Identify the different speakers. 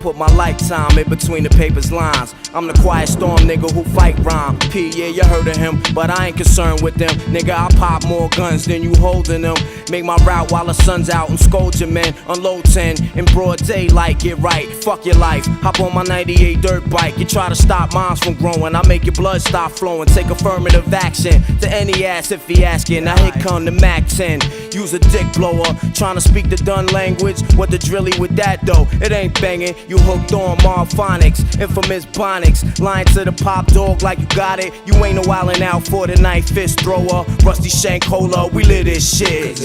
Speaker 1: Put my lifetime in between the paper's lines. I'm the quiet storm nigga who fight rhyme. P, yeah, you heard of him, but I ain't concerned with them. Nigga, I pop more guns than you holding them. Make my route while the sun's out and scold your men. Unload 10 in broad daylight, get right. Fuck your life, hop on my 98 dirt bike. You try to stop minds from growing, I make your blood stop flowing. Take affirmative action to any ass if he asking. Now here come the Mac 10. Use a dick blower, trying to speak the done language. What the drilly with that though? It ain't banging. You hooked on Marphonics, infamous Bonics. Lying to the pop dog like you got it. You ain't no wildin' out for the night fist thrower. Rusty Shank Hola, we live this shit.